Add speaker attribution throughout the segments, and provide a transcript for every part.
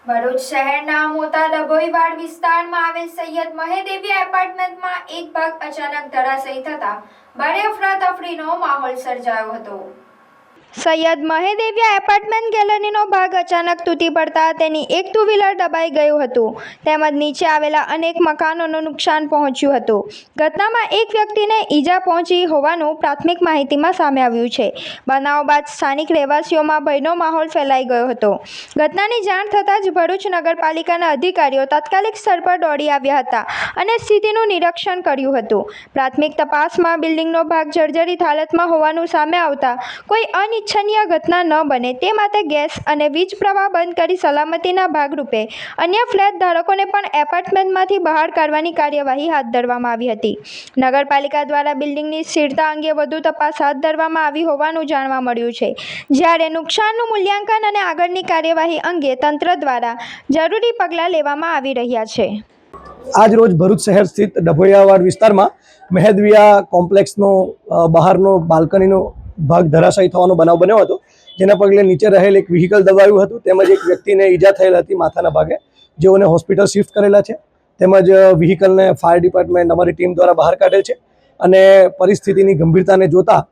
Speaker 1: ભરૂચ શહેરના મોટા ડભોઈવાડ વિસ્તારમાં આવેલ સૈયદ મહેદેવી એપાર્ટમેન્ટમાં એક ભાગ અચાનક ધરાશાયી થતા ભારે અફરાતફરીનો માહોલ સર્જાયો હતો। સૈયદ મહેદેવિયા એપાર્ટમેન્ટ ગેલેરીનો ભાગ અચાનક તૂટી પડતા તેની એક ટુ વ્હીલર દબાઈ ગયું હતું તેમજ નીચે આવેલા અનેક મકાનોનું નુકસાન પહોંચ્યું હતું। ઘટનામાં એક વ્યક્તિને ઈજા પહોંચી હોવાનું પ્રાથમિક માહિતીમાં સામે આવ્યું છે। બનાવ બાદ સ્થાનિક રહેવાસીઓમાં ભયનો માહોલ ફેલાઈ ગયો હતો। ઘટનાની જાણ થતાં જ ભરૂચ નગરપાલિકાના અધિકારીઓ તાત્કાલિક સ્થળ પર દોડી આવ્યા હતા અને સ્થિતિનું નિરીક્ષણ કર્યું હતું। પ્રાથમિક તપાસમાં બિલ્ડિંગનો ભાગ જર્જરિત હાલતમાં હોવાનું સામે આવતા કોઈ અનિચ્છનીય ઘટના ન બને તે માટે ગેસ અને વીજ પ્રવાહ બંધ કરી સલામતીના ભાગરૂપે અન્ય ફ્લેટ ધારકોને પણ એપાર્ટમેન્ટમાંથી બહાર કાઢવાની કાર્યવાહી હાથ ધરવામાં આવી હતી। નગરપાલિકા દ્વારા બિલ્ડિંગની સ્થિરતા અંગે વધુ તપાસ હાથ ધરવામાં આવી હોવાનું જાણવા મળ્યું છે, જ્યારે નુકસાનનું મૂલ્યાંકન અને આગળની કાર્યવાહી અંગે તંત્ર દ્વારા જરૂરી પગલાં લેવામાં આવી રહ્યા છે।
Speaker 2: આજ રોજ ભરૂચ શહેર સ્થિત ડભોઈવાડ વિસ્તારમાં મહેદવિયા કોમ્પ્લેક્સનો બહારનો બાલ્કનીનો ભાગ ધરાશાયી થવાનો બનાવ બન્યો હતો, જેના પગલે નીચે રહેલ એક વ્હીકલ દબાવ્યું હતું તેમજ એક વ્યક્તિને ઈજા થયેલ હતી માથાના ભાગે, જેઓને હોસ્પિટલ શિફ્ટ કરેલા છે। તેમજ વ્હીકલને ફાયર ડિપાર્ટમેન્ટ અમારી ટીમ દ્વારા બહાર કાઢેલ છે અને પરિસ્થિતિની ગંભીરતાને જોતા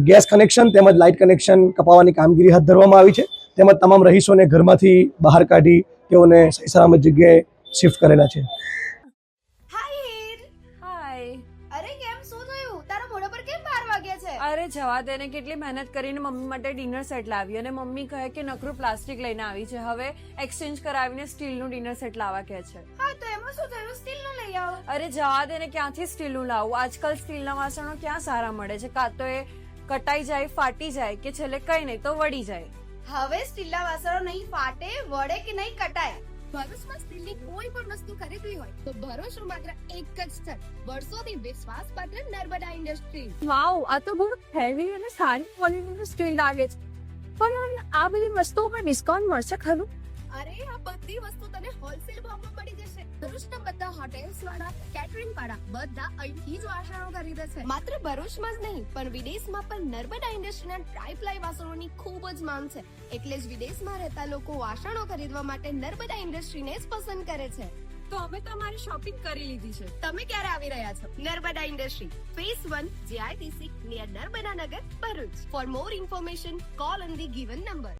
Speaker 2: ગેસ કનેક્શન તેમજ લાઇટ કનેક્શન કપાવવાની કામગીરી હાથ ધરવામાં આવી છે તેમજ તમામ રહીશોને ઘરમાંથી બહાર કાઢી તેઓને સહી સલામત જગ્યાએ શિફ્ટ કરેલા છે।
Speaker 3: અરે જવા દે ને, કેટલી મહેનત કરીને મમ્મી માટે ડિનર સેટ લાવી અને મમ્મી કહે કે નકરું પ્લાસ્ટિક લઈને આવી છે, હવે એક્સચેન્જ કરાવીને સ્ટીલનું ડિનર સેટ લાવવા કહે છે।
Speaker 4: હા તો એમાં શું થયું, સ્ટીલનું લઈ આવો।
Speaker 3: અરે જવા દે ને, ક્યાંથી સ્ટીલનું લાવું? આજકાલ સ્ટીલના વાસણો ક્યાં સારા મળે છે, કાં તો એ કટાઈ જાય, ફાટી જાય કે છેલ્લે કઈ નહીં તો વળી જાય।
Speaker 4: હવે સ્ટીલના વાસણો નહીં ફાટે, વળે કે નહીં કટાય। ભરૂચમાં સ્ટીલની કોઈ પણ વસ્તુ ખરીદવી હોય તો ભરૂચનું માત્ર એક જ સ્થળ, વર્ષોથી વિશ્વાસપાત્ર નર્મદા ઇન્ડસ્ટ્રીઝ।
Speaker 3: વાવ, આ તો બહુ હેવી અને સારી ક્વોલિટીનું સ્ટીલ લાગે છે, પણ આ બધી વસ્તુઓ પર ડિસ્કાઉન્ટ મળશે ખરું?
Speaker 4: અરે આ બધી વસ્તુ તને હોલસેલ ભાવમાં મળી જશે। ભરૂચના બધા હોટેલ્સ વાળા, કેટરિંગ વાળા બધા અહીંથી જ વાસણો ખરીદે છે। માત્ર ભરૂચમાં જ નહીં પણ વિદેશમાં પણ નર્મદા ઇન્ડસ્ટ્રીના ટ્રાયપ્લાય વાસણોની ખૂબ જ માંગ છે, એટલે જ વિદેશમાં રહેતા લોકો વાસણો ખરીદવા માટે નર્મદા ઇન્ડસ્ટ્રીને જ પસંદ કરે છે।
Speaker 3: તો અમે તમારી શોપિંગ કરી લીધી છે।
Speaker 4: તમે ક્યારે આવી રહ્યા છો? Narmada industry phase 1 JITC near Narmada Nagar, Bharuch. For more information call on the given number.